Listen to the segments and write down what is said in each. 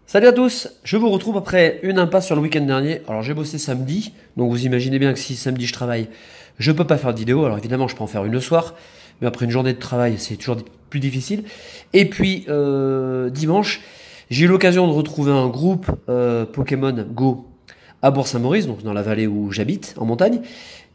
Salut à tous, je vous retrouve après une impasse sur le week-end dernier. Alors j'ai bossé samedi, donc vous imaginez bien que si samedi je travaille, je peux pas faire de vidéo. Alors évidemment je peux en faire une le soir, mais après une journée de travail c'est toujours plus difficile. Et puis dimanche, j'ai eu l'occasion de retrouver un groupe Pokémon Go à Bourg-Saint-Maurice, donc dans la vallée où j'habite, en montagne.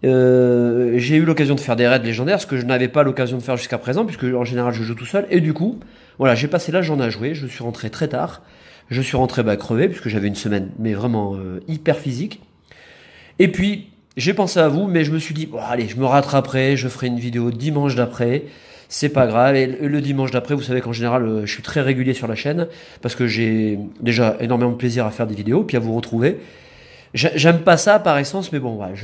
J'ai eu l'occasion de faire des raids légendaires, ce que je n'avais pas l'occasion de faire jusqu'à présent, puisque en général je joue tout seul. Et du coup, voilà, j'ai passé la journée à jouer, je suis rentré très tard. Je suis rentré crevé, puisque j'avais une semaine, mais vraiment hyper physique. Et puis, j'ai pensé à vous, mais je me suis dit, bon, allez, je me rattraperai, je ferai une vidéo dimanche d'après. C'est pas grave. Et le dimanche d'après, vous savez qu'en général, je suis très régulier sur la chaîne, parce que j'ai déjà énormément de plaisir à faire des vidéos, puis à vous retrouver. J'aime pas ça par essence, mais bon, ouais,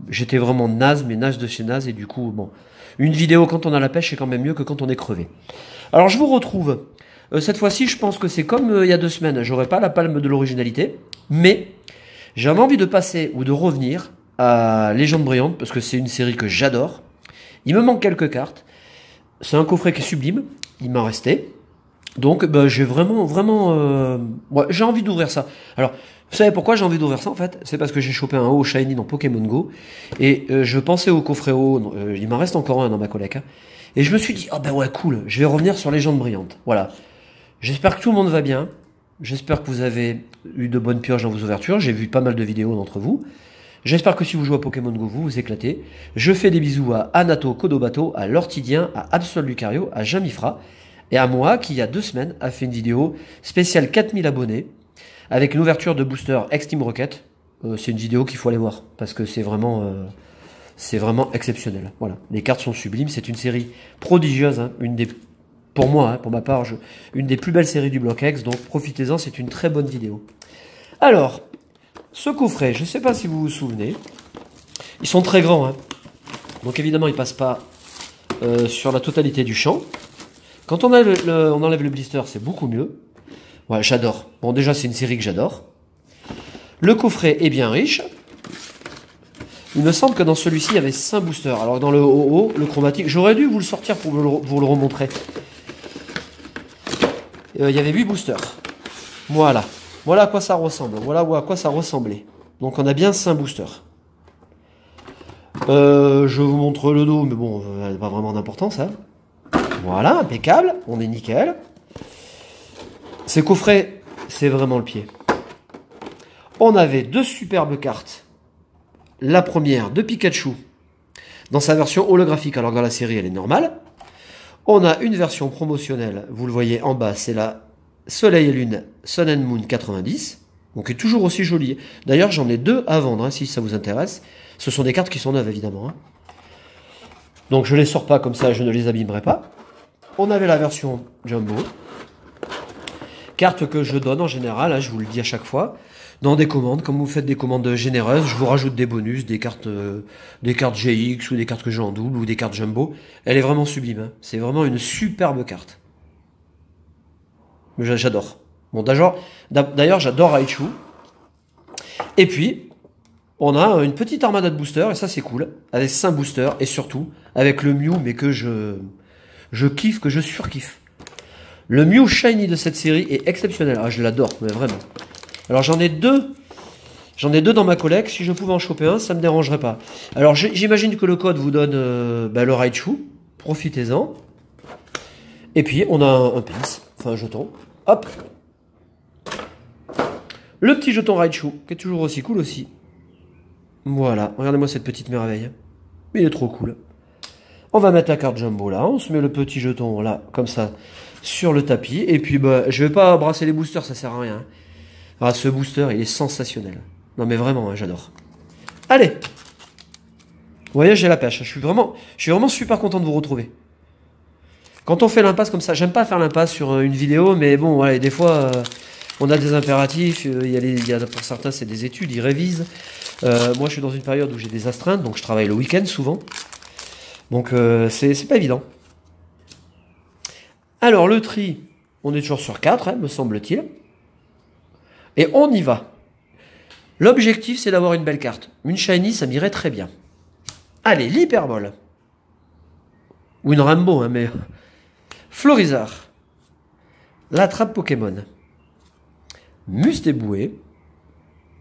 j'étais vraiment naze, mais naze de chez naze, et du coup, bon, une vidéo quand on a la pêche, c'est quand même mieux que quand on est crevé. Alors, je vous retrouve. Cette fois-ci, je pense que c'est comme il y a 2 semaines. J'aurai pas la palme de l'originalité, mais j'avais envie de passer ou de revenir à Légende brillante parce que c'est une série que j'adore. Il me manque quelques cartes. C'est un coffret qui est sublime. Il m'en restait. Donc, j'ai vraiment, ouais, j'ai envie d'ouvrir ça. Alors, vous savez pourquoi j'ai envie d'ouvrir ça en fait? C'est parce que j'ai chopé un haut shiny dans Pokémon Go et je pensais au coffret haut. Il m'en reste encore un dans ma collecte. Hein, et je me suis dit, ah ben ouais, cool. Je vais revenir sur Légende brillante. Voilà. J'espère que tout le monde va bien. J'espère que vous avez eu de bonnes pioches dans vos ouvertures. J'ai vu pas mal de vidéos d'entre vous. J'espère que si vous jouez à Pokémon Go, vous vous éclatez. Je fais des bisous à Anato Kodobato, à Lortidien, à Absol Lucario, à Jamifra et à moi qui, il y a 2 semaines, a fait une vidéo spéciale 4000 abonnés avec une ouverture de booster X-Team Rocket. C'est une vidéo qu'il faut aller voir parce que c'est vraiment exceptionnel. Voilà. Les cartes sont sublimes. C'est une série prodigieuse, hein, une des... Pour moi, hein, pour ma part, une des plus belles séries du bloc X, donc profitez-en, c'est une très bonne vidéo. Alors, ce coffret, je ne sais pas si vous vous souvenez, ils sont très grands, hein. Donc évidemment, ils ne passent pas sur la totalité du champ. Quand on enlève le blister, c'est beaucoup mieux. Ouais, j'adore. Bon, déjà, c'est une série que j'adore. Le coffret est bien riche. Il me semble que dans celui-ci, il y avait 5 boosters. Alors, dans le haut, le chromatique, j'aurais dû vous le sortir pour vous le remontrer. Il y avait 8 boosters. Voilà. Voilà à quoi ça ressemble. Voilà à quoi ça ressemblait. Donc on a bien 5 boosters. Je vous montre le dos, mais bon, pas vraiment d'importance. Hein. Voilà, impeccable. On est nickel. Ces coffrets, c'est vraiment le pied. On avait 2 superbes cartes. La première de Pikachu dans sa version holographique. Alors dans la série, elle est normale. On a une version promotionnelle, vous le voyez en bas, c'est la Soleil et Lune Sun and Moon 90, donc est toujours aussi jolie. D'ailleurs, j'en ai 2 à vendre, hein, si ça vous intéresse. Ce sont des cartes qui sont neuves, évidemment. Hein. Donc je ne les sors pas comme ça, je ne les abîmerai pas. On avait la version Jumbo, carte que je donne en général, hein, je vous le dis à chaque fois, dans des commandes. Comme vous faites des commandes généreuses, je vous rajoute des bonus, des cartes GX ou des cartes que j'ai en double ou des cartes Jumbo. Elle est vraiment sublime. Hein. C'est vraiment une superbe carte. J'adore. Bon, d'ailleurs, j'adore Raichu. Et puis, on a une petite armada de boosters, et ça c'est cool, avec 5 boosters, et surtout, avec le Mew, mais que je kiffe, que je surkiffe. Le Mew Shiny de cette série est exceptionnel. Ah, je l'adore, mais vraiment. Alors j'en ai 2. J'en ai 2 dans ma collecte. Si je pouvais en choper un, ça me dérangerait pas. Alors j'imagine que le code vous donne le Raichu. Profitez-en. Et puis on a un pins, enfin un jeton. Hop. Le petit jeton Raichu, qui est toujours aussi cool aussi. Voilà, regardez-moi cette petite merveille. Il est trop cool. On va mettre la carte Jumbo là. On se met le petit jeton là, comme ça, sur le tapis. Et puis je vais pas brasser les boosters, ça sert à rien. Ah, ce booster, il est sensationnel. Non mais vraiment, hein, j'adore. Allez. Vous voyez, j'ai la pêche. Je suis vraiment super content de vous retrouver. Quand on fait l'impasse comme ça, j'aime pas faire l'impasse sur une vidéo, mais bon, voilà, des fois, on a des impératifs. Pour certains, c'est des études, ils révisent. Moi, je suis dans une période où j'ai des astreintes, donc je travaille le week-end souvent. Donc, c'est pas évident. Alors, le tri, on est toujours sur 4, hein, me semble-t-il. Et on y va. L'objectif, c'est d'avoir une belle carte. Une shiny, ça m'irait très bien. Allez, l'hyperbole. Ou une Rambo, hein, mais... Florizard. La trappe Pokémon. Mustéboué.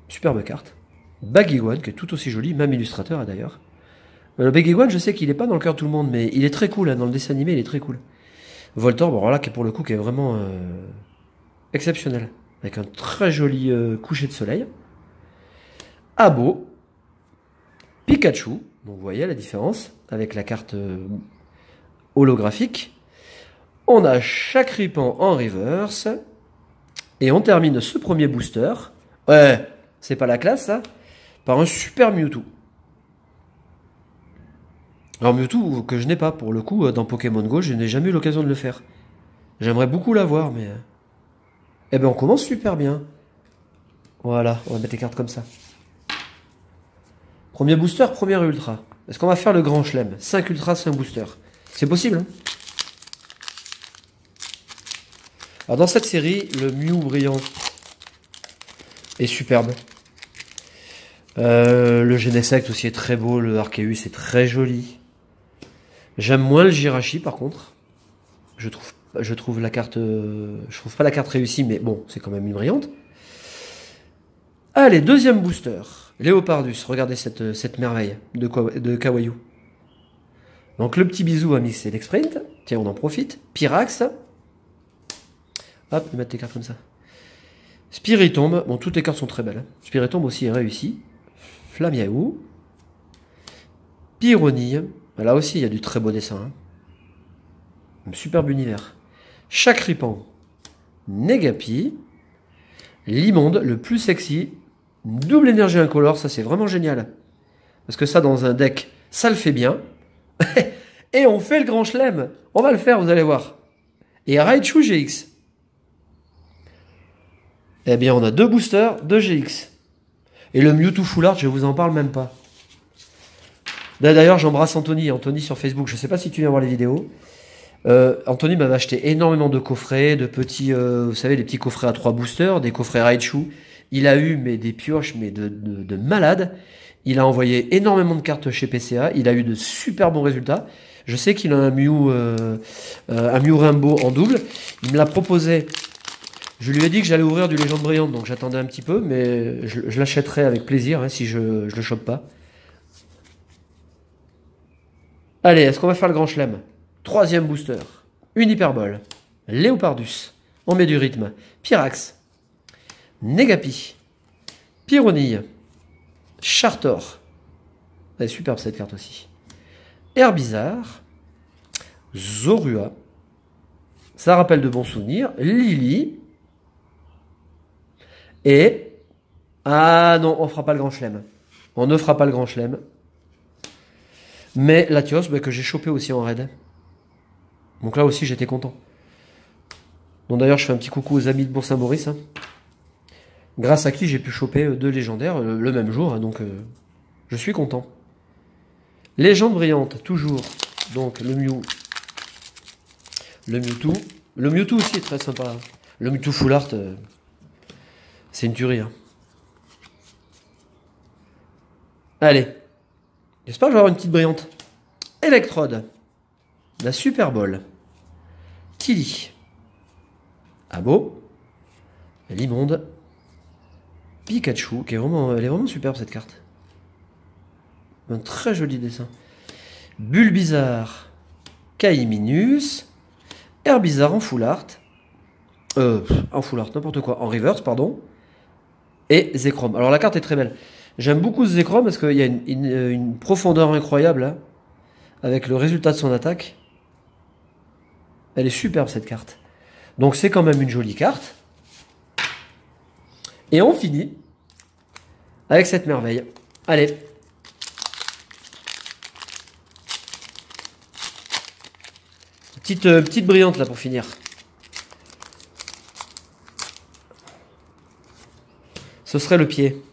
Superbe carte. Baguiguane, qui est tout aussi joli, même illustrateur hein, d'ailleurs. Le Baguiguane, je sais qu'il n'est pas dans le cœur de tout le monde, mais il est très cool, hein, dans le dessin animé, il est très cool. Voltorb, bon, là, qui est pour le coup, qui est vraiment exceptionnel. Avec un très joli coucher de soleil. Abo. Pikachu. Donc vous voyez la différence avec la carte holographique. On a Chakripan en reverse. Et on termine ce premier booster. Ouais, c'est pas la classe ça. Par un super Mewtwo. Alors Mewtwo que je n'ai pas pour le coup dans Pokémon Go, je n'ai jamais eu l'occasion de le faire. J'aimerais beaucoup l'avoir mais... Eh ben on commence super bien. Voilà, on va mettre les cartes comme ça. Premier booster, premier ultra. Est-ce qu'on va faire le grand chelem? 5 ultras, 5 boosters. C'est possible hein. Alors dans cette série, le Mew brillant est superbe. Le Genesect aussi est très beau, le Arceus est très joli. J'aime moins le Jirachi par contre. Je trouve la carte... je trouve pas la carte réussie, mais bon, c'est quand même une brillante. Allez, deuxième booster. Léopardus, regardez cette merveille de Kawaii. Donc le petit bisou à Mix Select Sprint. Tiens, on en profite. Pyrax. Hop, je vais mettre les cartes comme ça. Spiritomb. Bon, toutes les cartes sont très belles. Hein. Spiritomb aussi est réussi. Flamiaou. Pyronille. Là aussi, il y a du très beau dessin. Hein. Un superbe univers. Chakripan. Negapi. Limonde, le plus sexy. Double énergie incolore, ça c'est vraiment génial. Parce que ça, dans un deck, ça le fait bien. Et on fait le grand chelem. On va le faire, vous allez voir. Et Raichu GX. Eh bien, on a 2 boosters, 2 GX. Et le Mewtwo Full Art, je vous en parle même pas. D'ailleurs, j'embrasse Anthony. Anthony sur Facebook, je sais pas si tu viens voir les vidéos. Anthony m'avait acheté énormément de coffrets, de petits, vous savez, les petits coffrets à 3 boosters, des coffrets Raichu. Il a eu mais des pioches mais de malade. Il a envoyé énormément de cartes chez PCA. Il a eu de super bons résultats. Je sais qu'il a un Mew Rainbow en double. Il me l'a proposé. Je lui ai dit que j'allais ouvrir du Légende Brillante, donc j'attendais un petit peu, mais je l'achèterai avec plaisir hein, si je le chope pas. Allez, est-ce qu'on va faire le grand chelem? Troisième booster. Une hyperbole. Léopardus. On met du rythme. Pyrax. Negapi. Pyronille. Chartor. Elle est superbe cette carte aussi. Herbizarre. Zorua. Ça rappelle de bons souvenirs. Lily. Et... Ah non, on fera pas le grand chelem. On ne fera pas le grand chelem. Mais Latios, bah, que j'ai chopé aussi en raid. Donc là aussi, j'étais content. Donc d'ailleurs, je fais un petit coucou aux amis de Bourg-Saint-Maurice. Hein, grâce à qui j'ai pu choper 2 légendaires le même jour. Hein, donc, je suis content. Légende brillante, toujours. Donc, le Mew. Le Mewtwo. Le Mewtwo aussi est très sympa. Le Mewtwo Full Art, c'est une tuerie. Hein. Allez. J'espère que je vais avoir une petite brillante. Electrode. La Super Bowl. Tilly. Abo. Limonde. Pikachu, qui est vraiment, elle est vraiment superbe cette carte. Un très joli dessin. Bulbizarre. Kaiminus. Herbizarre en full art. En full art, n'importe quoi. En reverse, pardon. Et Zekrom. Alors la carte est très belle. J'aime beaucoup ce Zekrom parce qu'il y a une profondeur incroyable hein, avec le résultat de son attaque. Elle est superbe cette carte. Donc c'est quand même une jolie carte. Et on finit avec cette merveille. Allez. Petite brillante là pour finir. Ce serait le pied.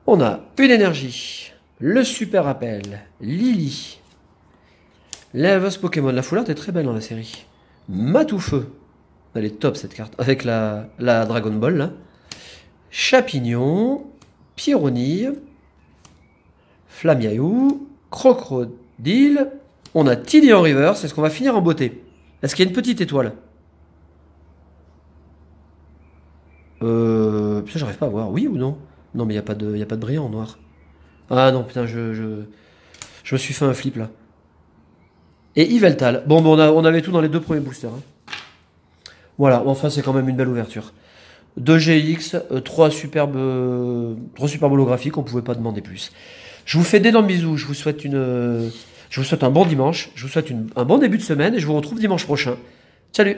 On a une énergie, le super appel, Lily, l'Inverse Pokémon, la Full Art est très belle dans la série, Matoufeu, Elle est top cette carte. Avec la Dragon Ball là. Chapignon. Pyronille. Flamiaou. Crocodile. On a Tilly en reverse. Est-ce qu'on va finir en beauté? Est-ce qu'il y a une petite étoile? Putain, j'arrive pas à voir. Oui ou non? Non, mais y a pas de brillant en noir. Ah non, putain, je me suis fait un flip là. Et Yveltal. Bon, on avait tout dans les deux premiers boosters. Hein. Voilà, enfin, c'est quand même une belle ouverture. 2 GX, 3 superbes holographiques, on pouvait pas demander plus. Je vous fais d'énormes bisous, je vous souhaite un bon dimanche, je vous souhaite un bon début de semaine et je vous retrouve dimanche prochain. Salut!